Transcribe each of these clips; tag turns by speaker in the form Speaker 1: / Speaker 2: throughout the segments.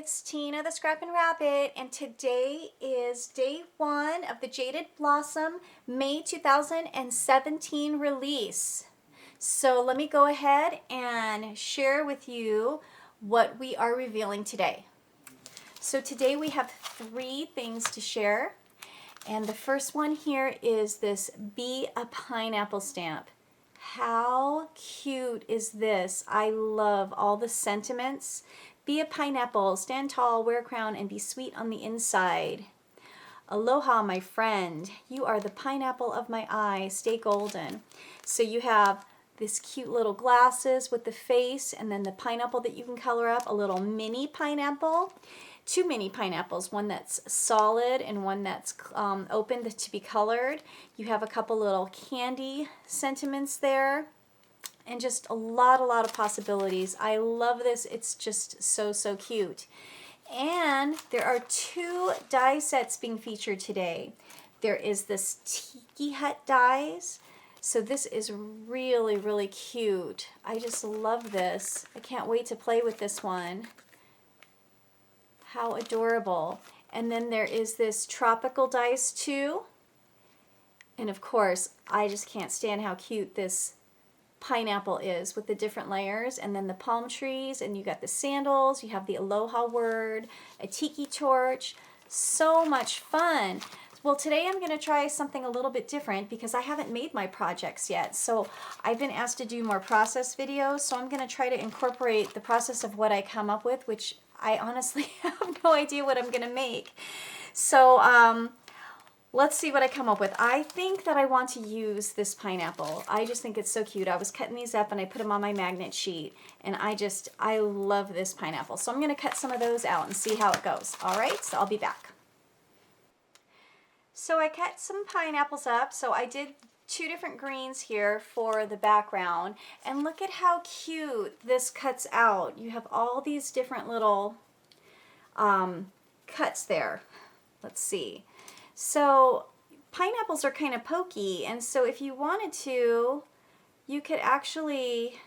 Speaker 1: it's Tina the Scrappin' Rabbit, and today is day 1 of the Jaded Blossom May 2017 release. So let me go ahead and share with you what we are revealing today. So today we have 3 things to share, and the first one here is this Be a Pineapple stamp. How cute is this? I love all the sentiments. Be a pineapple, stand tall, wear a crown, and be sweet on the inside. Aloha, my friend. You are the pineapple of my eye. Stay golden. So you have this cute little glasses with the face, and then the pineapple that you can color up, a little mini pineapple. 2 mini pineapples, one that's solid and one that's open to be colored. You have a couple little candy sentiments there, and just a lot of possibilities. I love this. It's just so cute. And there are 2 die sets being featured today. There is this Tiki Hut dies. So this is really cute. I just love this. I can't wait to play with this one. How adorable. And then there is this tropical dice too. And of course, I just can't stand how cute this pineapple is with the different layers, and then the palm trees, and you got the sandals, you have the aloha word, a tiki torch. So much fun. Well, today I'm going to try something a little bit different because I haven't made my projects yet. So I've been asked to do more process videos, so I'm going to try to incorporate the process of what I come up with, which I honestly have no idea what I'm going to make. So let's see what I come up with. I think that I want to use this pineapple. I just think it's so cute. I was cutting these up and I put them on my magnet sheet, and I love this pineapple. So I'm going to cut some of those out and see how it goes. All right, so I'll be back. So I cut some pineapples up. So I did 2 different greens here for the background, and look at how cute this cuts out. You have all these different little cuts there. Let's see. So pineapples are kind of pokey, and so if you wanted to, you could actually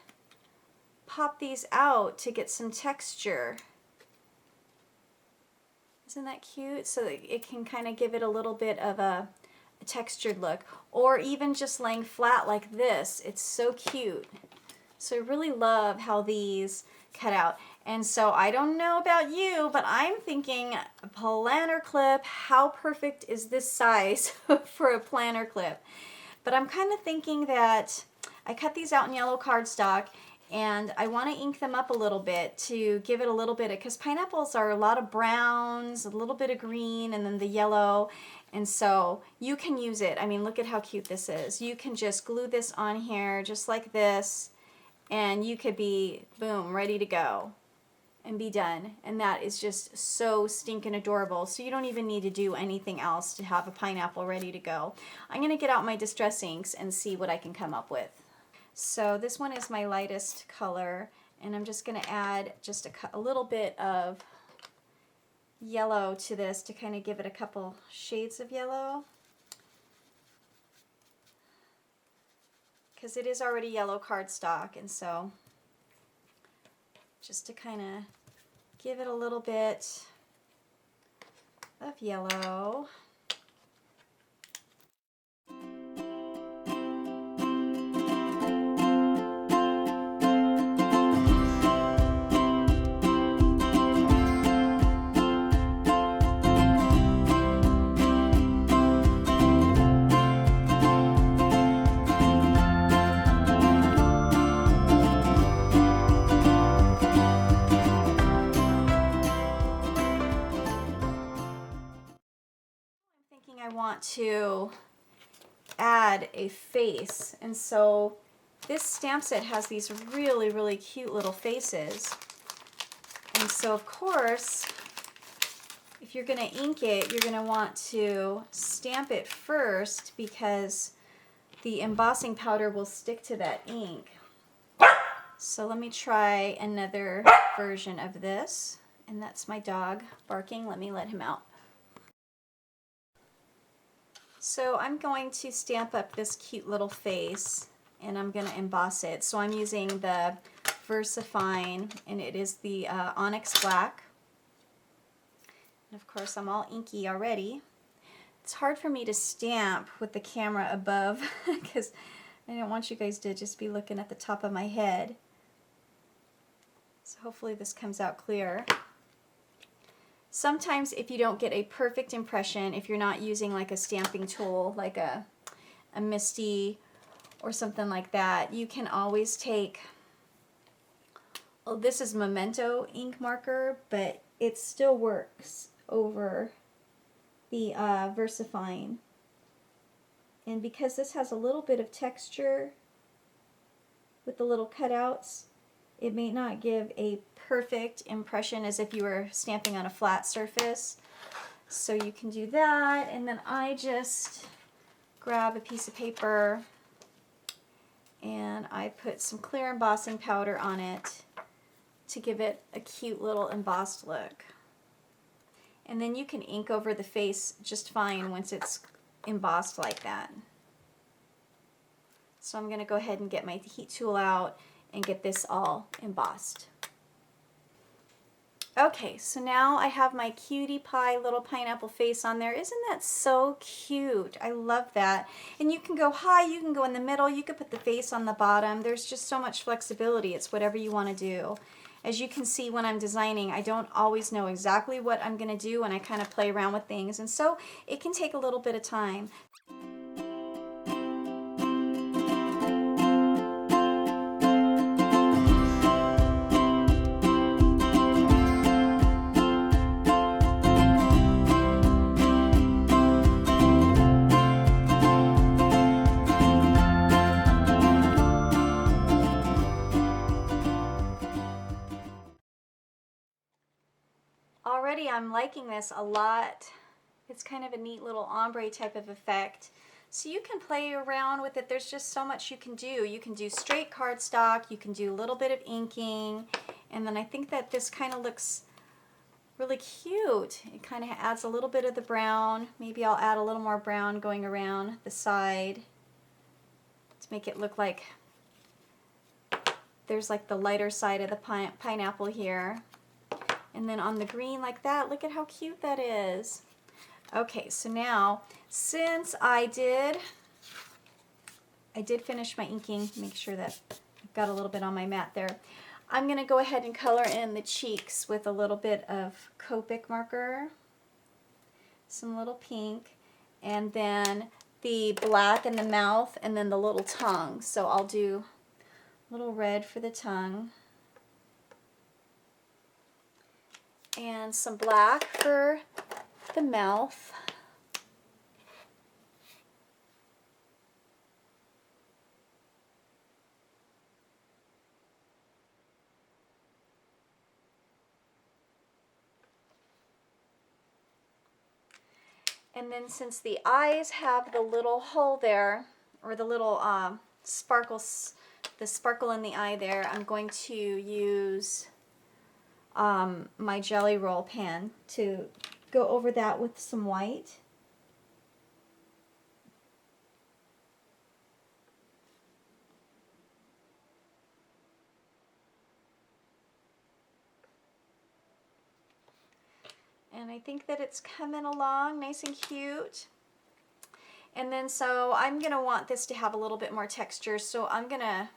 Speaker 1: pop these out to get some texture. Isn't that cute? So that it can kind of give it a little bit of a textured look, or even just laying flat like this. It's so cute. So I really love how these cut out. And so I don't know about you, but I'm thinking a planner clip. How perfect is this size for a planner clip? But I'm kind of thinking that I cut these out in yellow cardstock, and I want to ink them up a little bit to give it a little bit of, because pineapples are a lot of browns, a little bit of green, and then the yellow. And so you can use it. I mean, look at how cute this is. You can just glue this on here just like this, and you could be, boom, ready to go and be done. And that is just so stinking adorable. So you don't even need to do anything else to have a pineapple ready to go. I'm going to get out my distress inks and see what I can come up with. So this one is my lightest color, and I'm just going to add just a little bit of yellow to this to kind of give it a couple shades of yellow, because it is already yellow cardstock, and so just to kind of give it a little bit of yellow. I want to add a face, and so this stamp set has these really cute little faces. And so of course, if you're going to ink it, you're going to want to stamp it first, because the embossing powder will stick to that ink. So let me try another version of this, and that's my dog barking. Let me let him out. So I'm going to stamp up this cute little face, and I'm going to emboss it. So I'm using the VersaFine, and it is the Onyx Black. And of course I'm all inky already. It's hard for me to stamp with the camera above because I don't want you guys to just be looking at the top of my head. So hopefully this comes out clear. Sometimes if you don't get a perfect impression, if you're not using like a stamping tool, like a Misty or something like that, you can always take, oh, this is Memento ink marker, but it still works over the VersaFine. And because this has a little bit of texture with the little cutouts, it may not give a perfect impression as if you were stamping on a flat surface. So you can do that, and then I just grab a piece of paper and I put some clear embossing powder on it to give it a cute little embossed look. And then you can ink over the face just fine once it's embossed like that. So I'm going to go ahead and get my heat tool out and get this all embossed. Okay, so now I have my cutie pie little pineapple face on there. Isn't that so cute? I love that. And you can go high, you can go in the middle, you could put the face on the bottom. There's just so much flexibility. It's whatever you want to do. As you can see when I'm designing, I don't always know exactly what I'm going to do, and I kind of play around with things, and so it can take a little bit of time. Already I'm liking this a lot. It's kind of a neat little ombre type of effect. So you can play around with it. There's just so much you can do. You can do straight cardstock, you can do a little bit of inking, and then I think that this kind of looks really cute. It kind of adds a little bit of the brown. Maybe I'll add a little more brown going around the side to make it look like there's like the lighter side of the pineapple here. And then on the green like that, look at how cute that is. Okay, so now, since I did finish my inking, make sure that I've got a little bit on my mat there. I'm going to go ahead and color in the cheeks with a little bit of Copic marker, some little pink, and then the black in the mouth, and then the little tongue. So I'll do a little red for the tongue, and some black for the mouth. And then since the eyes have the little hole there, or the little sparkles, the sparkle in the eye there, I'm going to use my jelly roll pen to go over that with some white. And I think that it's coming along nice and cute. And then so I'm going to want this to have a little bit more texture, so I'm going to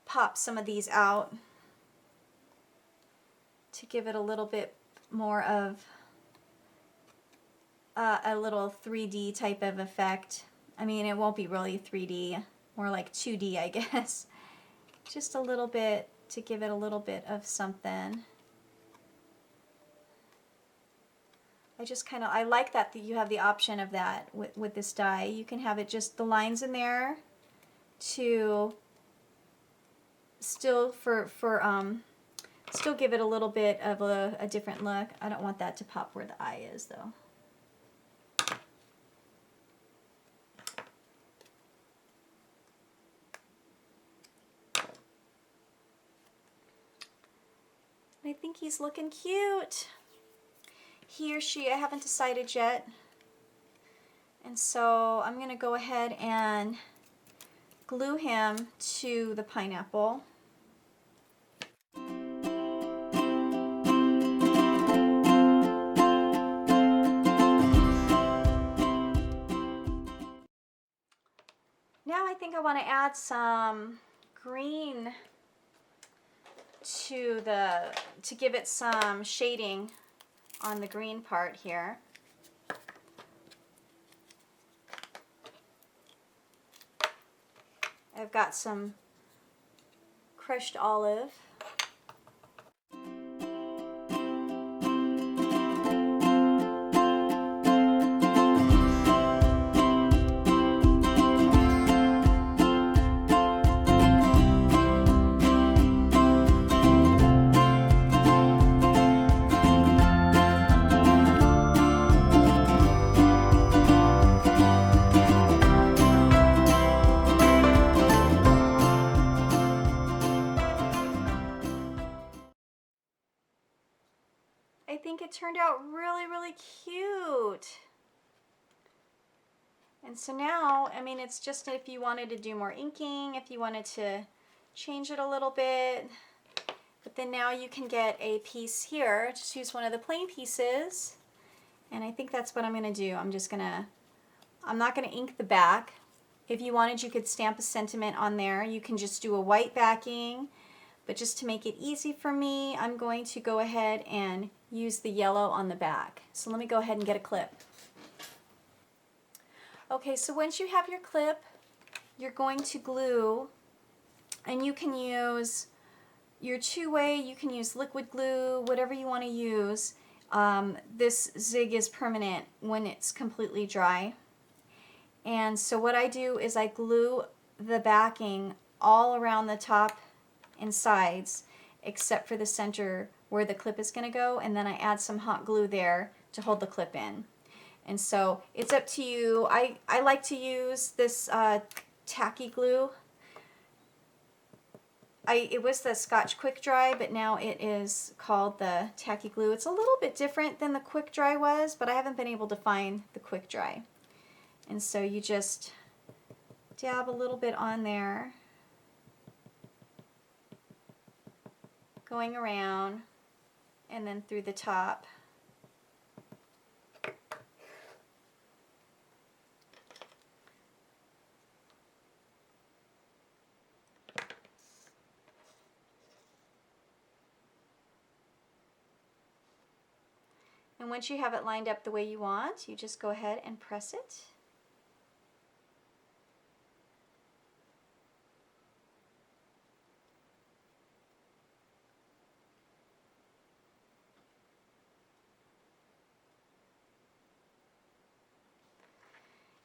Speaker 1: pop some of these out to give it a little bit more of a little 3D type of effect. I mean, it won't be really 3D, more like 2D, I guess. Just a little bit to give it a little bit of something. I like that you have the option of that with this die. You can have it just the lines in there to still still give it a little bit of a different look. I don't want that to pop where the eye is though. I think he's looking cute. He or she, I haven't decided yet. And so I'm going to go ahead and glue him to the pineapple. Now I think I want to add some green to give it some shading on the green part here. I've got some crushed olive. I think it turned out really, really cute. And so now, I mean, it's just if you wanted to do more inking, if you wanted to change it a little bit. But then now you can get a piece here. Just use one of the plain pieces. And I think that's what I'm going to do. I'm not going to ink the back. If you wanted, you could stamp a sentiment on there. You can just do a white backing. But just to make it easy for me, I'm going to go ahead and use the yellow on the back. So let me go ahead and get a clip. Okay, so once you have your clip, you're going to glue, and you can use your two-way, you can use liquid glue, whatever you want to use. This zig is permanent when it's completely dry. And so what I do is I glue the backing all around the top and sides except for the center where the clip is going to go, and then I add some hot glue there to hold the clip in. And so it's up to you. I like to use this tacky glue. It was the Scotch Quick Dry, but now it is called the tacky glue. It's a little bit different than the Quick Dry was, but I haven't been able to find the Quick Dry. And so you just dab a little bit on there, going around, and then through the top. And once you have it lined up the way you want, you just go ahead and press it.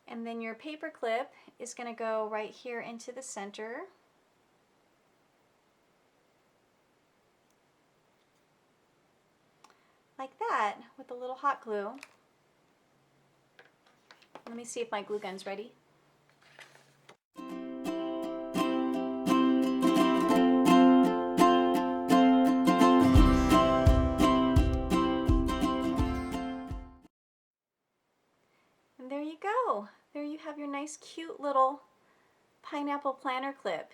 Speaker 1: And then your paper clip is going to go right here into the center. Like that, with a little hot glue. Let me see if my glue gun's ready. And there you go. There you have your nice, cute little pineapple planner clip.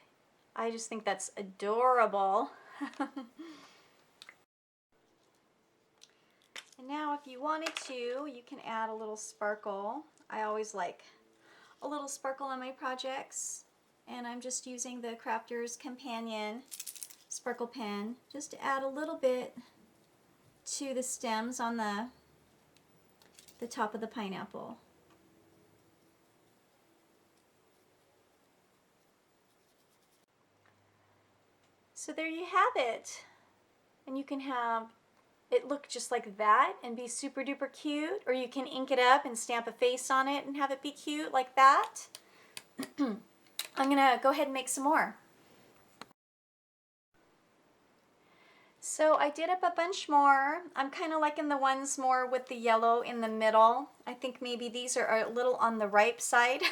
Speaker 1: I just think that's adorable. And now if you wanted to, you can add a little sparkle. I always like a little sparkle on my projects. And I'm just using the Crafter's Companion sparkle pen just to add a little bit to the stems on the top of the pineapple. So there you have it. And you can have it look just like that and be super duper cute, or you can ink it up and stamp a face on it and have it be cute like that. I'm gonna go ahead and make some more. So I did up a bunch more. I'm kind of liking the ones more with the yellow in the middle. I think maybe these are a little on the ripe side.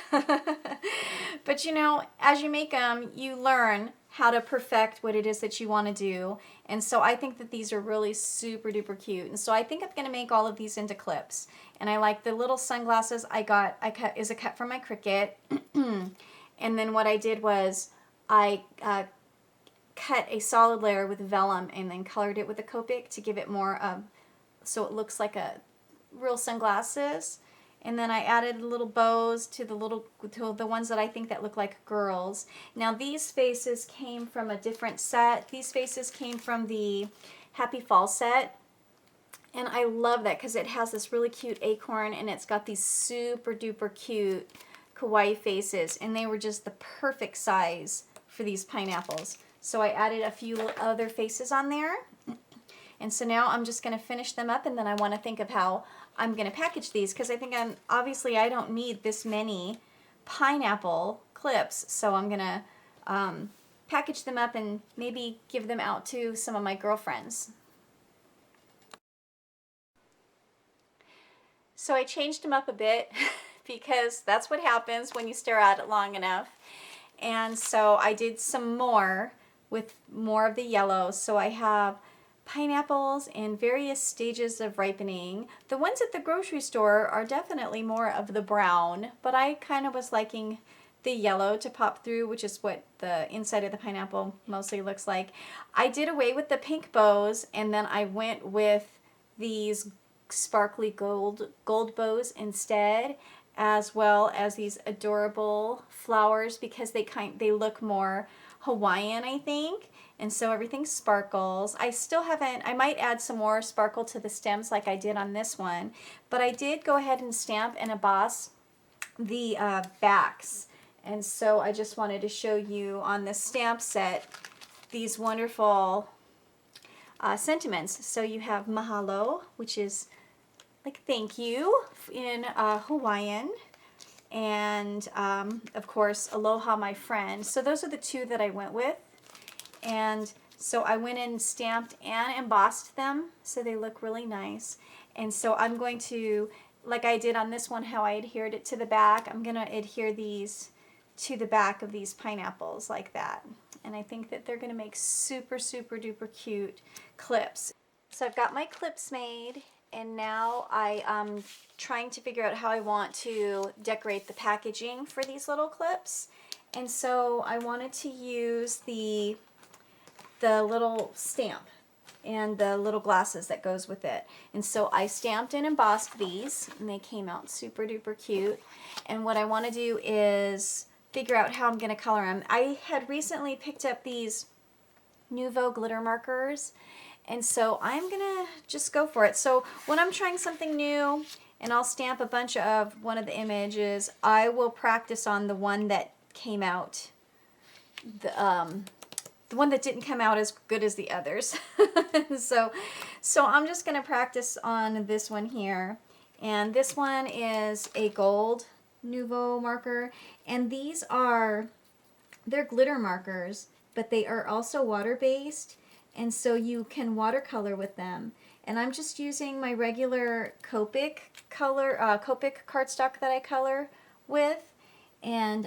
Speaker 1: But you know, as you make them, you learn how to perfect what it is that you want to do. And so I think that these are really super duper cute. And so I think I'm going to make all of these into clips. And I like the little sunglasses I cut is a cut from my Cricut. And then what I did was I cut a solid layer with vellum and then colored it with a Copic to give it more so it looks like a real sunglasses. and then I added little bows to the ones that I think that look like girls. Now these faces came from a different set. These faces came from the Happy Fall set. And I love that because it has this really cute acorn and it's got these super duper cute kawaii faces, and they were just the perfect size for these pineapples. So I added a few other faces on there. And so now I'm just going to finish them up, and then I want to think of how I'm going to package these, because I think obviously I don't need this many pineapple clips. So I'm going to package them up and maybe give them out to some of my girlfriends. So I changed them up a bit because that's what happens when you stare at it long enough. And so I did some more with more of the yellow. So I have pineapples in various stages of ripening. The ones at the grocery store are definitely more of the brown, but I kind of was liking the yellow to pop through, which is what the inside of the pineapple mostly looks like. I did away with the pink bows, and then I went with these sparkly gold bows instead, as well as these adorable flowers, because they look more Hawaiian, I think. And so everything sparkles. I might add some more sparkle to the stems like I did on this one, but I did go ahead and stamp and emboss the backs. And so I just wanted to show you on this stamp set these wonderful sentiments. So you have mahalo, which is like thank you in Hawaiian, and of course aloha my friend. So those are the two that I went with, and so I went and stamped and embossed them so they look really nice. And so I'm going to, like I did on this one, how I adhered it to the back, I'm going to adhere these to the back of these pineapples like that. And I think that they're going to make super duper cute clips. So I've got my clips made, and now I'm trying to figure out how I want to decorate the packaging for these little clips. And so I wanted to use the little stamp and the little glasses that goes with it. And so I stamped and embossed these, and they came out super duper cute. And what I want to do is figure out how I'm going to color them. I had recently picked up these Nuvo glitter markers, and so I'm gonna just go for it. So when I'm trying something new and I'll stamp a bunch of one of the images, I will practice on the one that came out, the one that didn't come out as good as the others. so I'm just gonna practice on this one here. And this one is a gold Nuvo marker, and they're glitter markers, but they are also water-based, and so you can watercolor with them. And I'm just using my regular Copic cardstock that I color with, and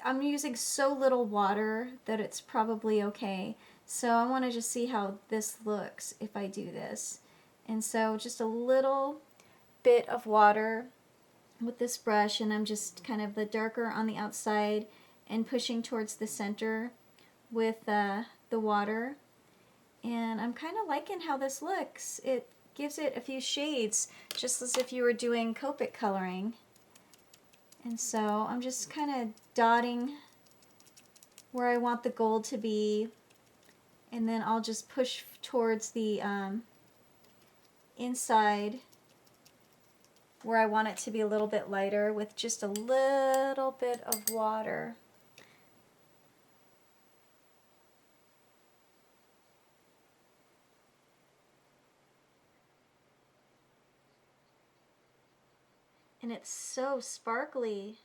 Speaker 1: I'm using so little water that it's probably okay. So I want to just see how this looks if I do this. And so just a little bit of water with this brush, and I'm just kind of the darker on the outside and pushing towards the center with the water. And I'm kind of liking how this looks. It gives it a few shades, just as if you were doing Copic coloring. And so I'm just kind of dotting where I want the gold to be, and then I'll just push towards the inside where I want it to be a little bit lighter with just a little bit of water. And it's so sparkly.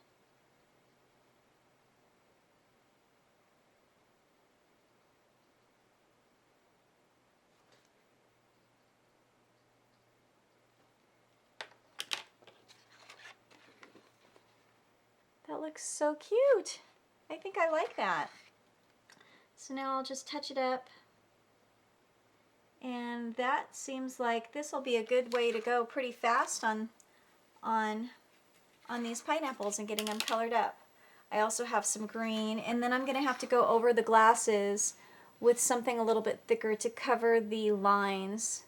Speaker 1: That looks so cute. I think I like that. So now I'll just touch it up. And that seems like this will be a good way to go pretty fast on these pineapples and getting them colored up. I also have some green, and then I'm going to have to go over the glasses with something a little bit thicker to cover the lines,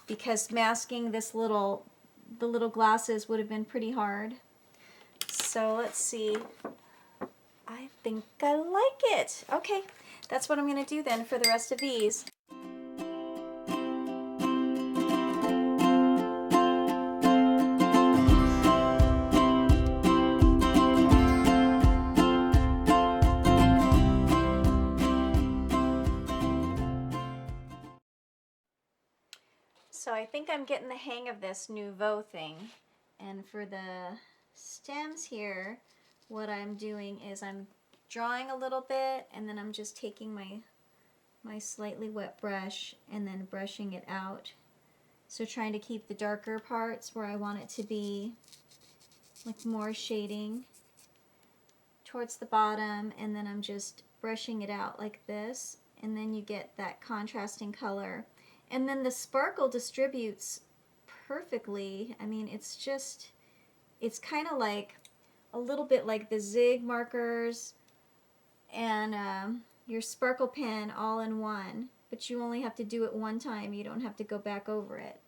Speaker 1: because masking this little the little glasses would have been pretty hard. So let's see. I think I like it. Okay, that's what I'm going to do then for the rest of these. So I think I'm getting the hang of this Nouveau thing. And for the stems here, what I'm doing is I'm drawing a little bit, and then I'm just taking my slightly wet brush and then brushing it out. So trying to keep the darker parts where I want it to be like more shading towards the bottom, and then I'm just brushing it out like this, and then you get that contrasting color. And then the sparkle distributes perfectly. I mean, it's kind of like a little bit like the zig markers and your sparkle pen all in one, but you only have to do it one time. You don't have to go back over it.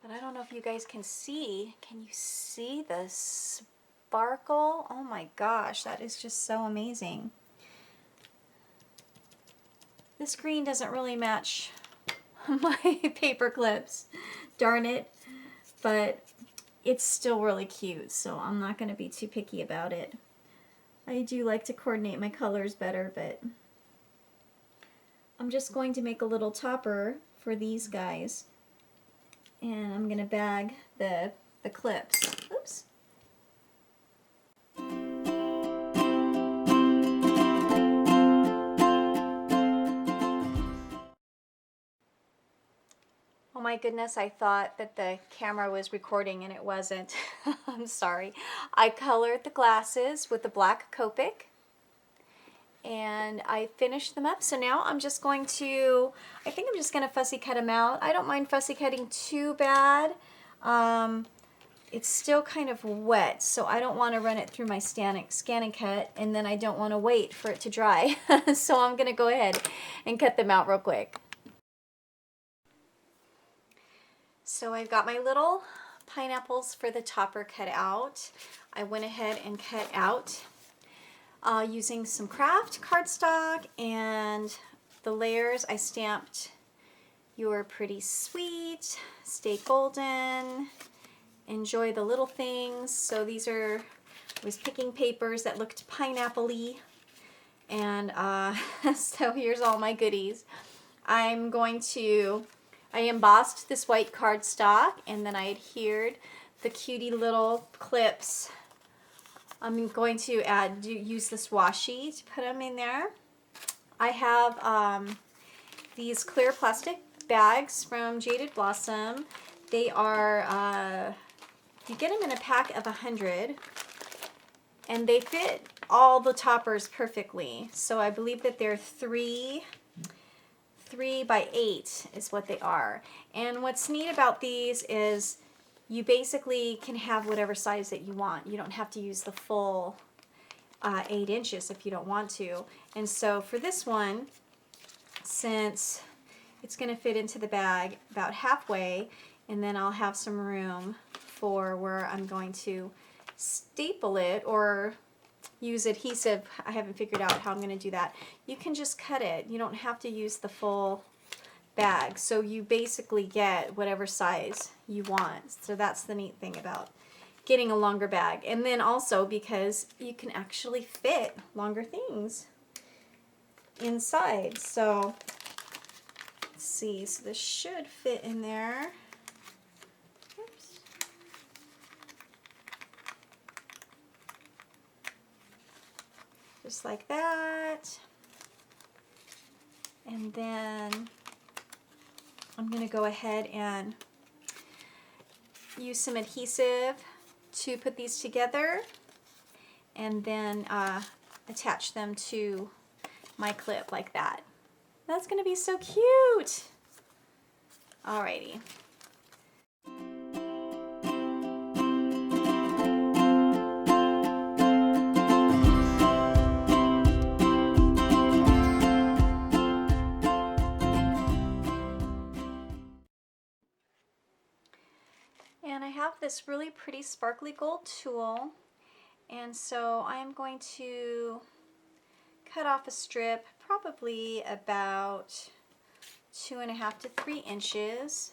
Speaker 1: But I don't know if you guys can see. Can you see the sparkle? Oh my gosh, that is just so amazing. This green doesn't really match my paper clips, darn it, but it's still really cute, so I'm not going to be too picky about it. I do like to coordinate my colors better, but I'm just going to make a little topper for these guys, and I'm going to bag the clips. Oops. Oh my goodness, I thought that the camera was recording and it wasn't. I'm sorry. I colored the glasses with the black Copic and I finished them up. So now I'm just going to, I think I'm just going to fussy cut them out. I don't mind fussy cutting too bad. It's still kind of wet, so I don't want to run it through my scan and cut, and then I don't want to wait for it to dry. So I'm going to go ahead and cut them out real quick. So I've got my little pineapples for the topper cut out. I went ahead and cut out using some craft cardstock, and the layers I stamped "You're Pretty Sweet," "Stay Golden," "Enjoy the Little Things." So these are, I was picking papers that looked pineapple-y, and so here's all my goodies. I embossed this white cardstock, and then I adhered the cutie little clips. I'm going to use this washi to put them in there. I have these clear plastic bags from Jaded Blossom. They are, you get them in a pack of 100, and they fit all the toppers perfectly. So I believe that they're 3 by 8 is what they are. And what's neat about these is you basically can have whatever size that you want. You don't have to use the full 8 inches if you don't want to. And so for this one, since it's going to fit into the bag about halfway, and then I'll have some room for where I'm going to staple it or use adhesive. I haven't figured out how I'm going to do that. You can just cut it. You don't have to use the full bag. So you basically get whatever size you want. So that's the neat thing about getting a longer bag. And then also because you can actually fit longer things inside. So let's see. So this should fit in there. Oops. Just like that. And then I'm going to go ahead and use some adhesive to put these together, and then attach them to my clip like that. That's going to be so cute. Alrighty. have this really pretty sparkly gold tool, and so I'm going to cut off a strip probably about 2.5 to 3 inches.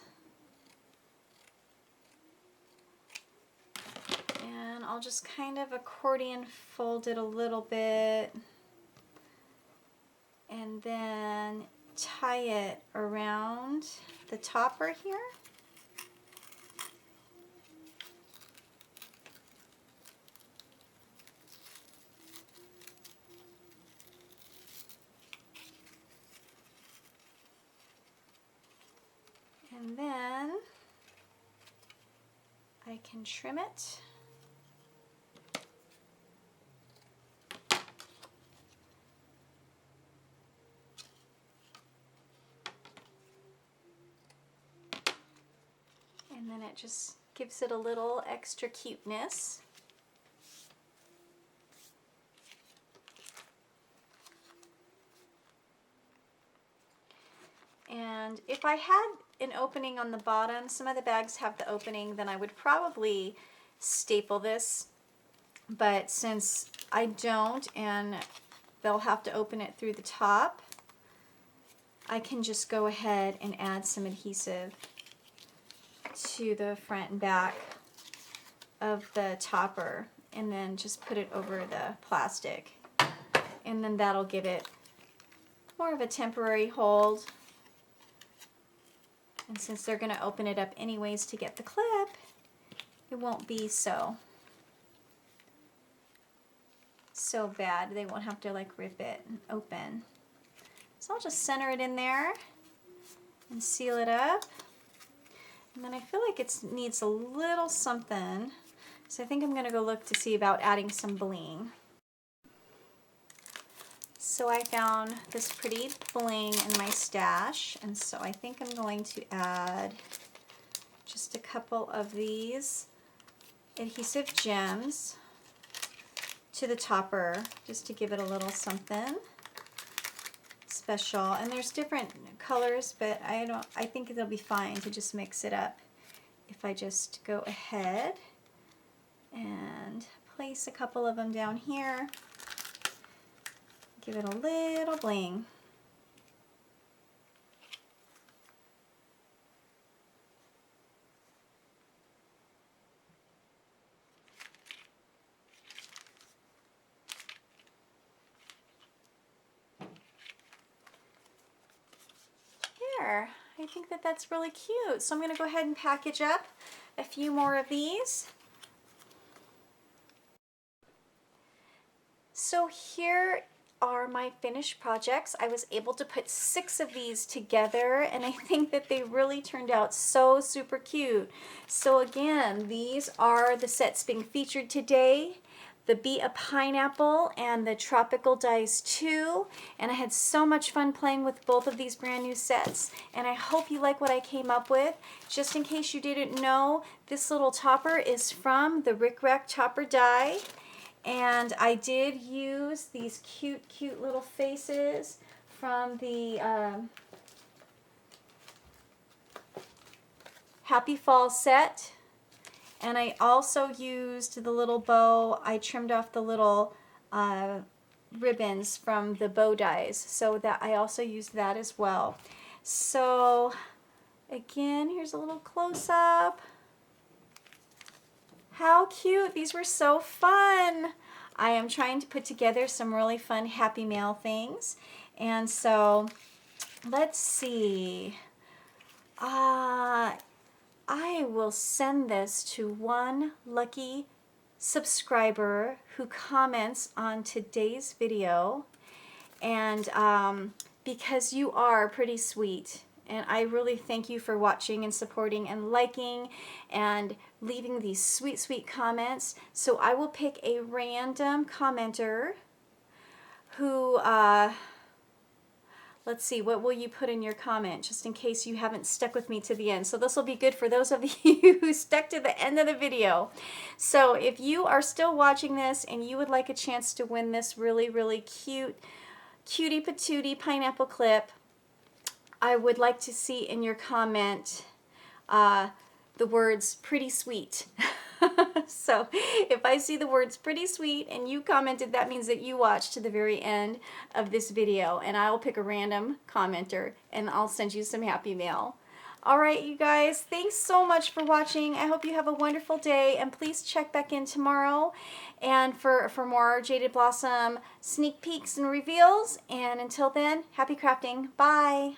Speaker 1: And I'll just kind of accordion fold it a little bit and then tie it around the topper here. And then I can trim it. And then it just gives it a little extra cuteness. And if I had an opening on the bottom, some of the bags have the opening, then I would probably staple this. But since I don't and they'll have to open it through the top, I can just go ahead and add some adhesive to the front and back of the topper and then just put it over the plastic. And then that'll give it more of a temporary hold. And since they're going to open it up anyways to get the clip, it won't be so bad. They won't have to like rip it open. So I'll just center it in there and seal it up. And then I feel like it needs a little something. So I think I'm going to go look to see about adding some bling. So I found this pretty bling in my stash, and so I think I'm going to add just a couple of these adhesive gems to the topper just to give it a little something special. And there's different colors, but I think it'll be fine to just mix it up if I just go ahead and place a couple of them down here. Give it a little bling. There, I think that that's really cute. So I'm going to go ahead and package up a few more of these. So here are my finished projects. I was able to put 6 of these together, and I think that they really turned out so super cute. So again, these are the sets being featured today. The Be a Pineapple and the Tropical Dies 2, and I had so much fun playing with both of these brand new sets, and I hope you like what I came up with. Just in case you didn't know, this little topper is from the Rick Rack Topper Die. And I did use these cute little faces from the Happy Fall set. And I also used the little bow. I trimmed off the little ribbons from the bow dies. So that I also used that as well. So again, here's a little close-up. How cute! These were so fun. I am trying to put together some really fun Happy Mail things. And so, let's see. I will send this to one lucky subscriber who comments on today's video. And because you are pretty sweet. And I really thank you for watching and supporting and liking and leaving these sweet comments. So I will pick a random commenter who, let's see, what will you put in your comment, just in case you haven't stuck with me to the end. So this will be good for those of you who stuck to the end of the video. So if you are still watching this and you would like a chance to win this really cute, cutie patootie pineapple clip, I would like to see in your comment the the words pretty sweet. So if I see the words pretty sweet and you commented, that means that you watched to the very end of this video, and I'll pick a random commenter and I'll send you some happy mail. All right, you guys, thanks so much for watching. I hope you have a wonderful day, and please check back in tomorrow and for more Jaded Blossom sneak peeks and reveals. And until then, happy crafting. Bye.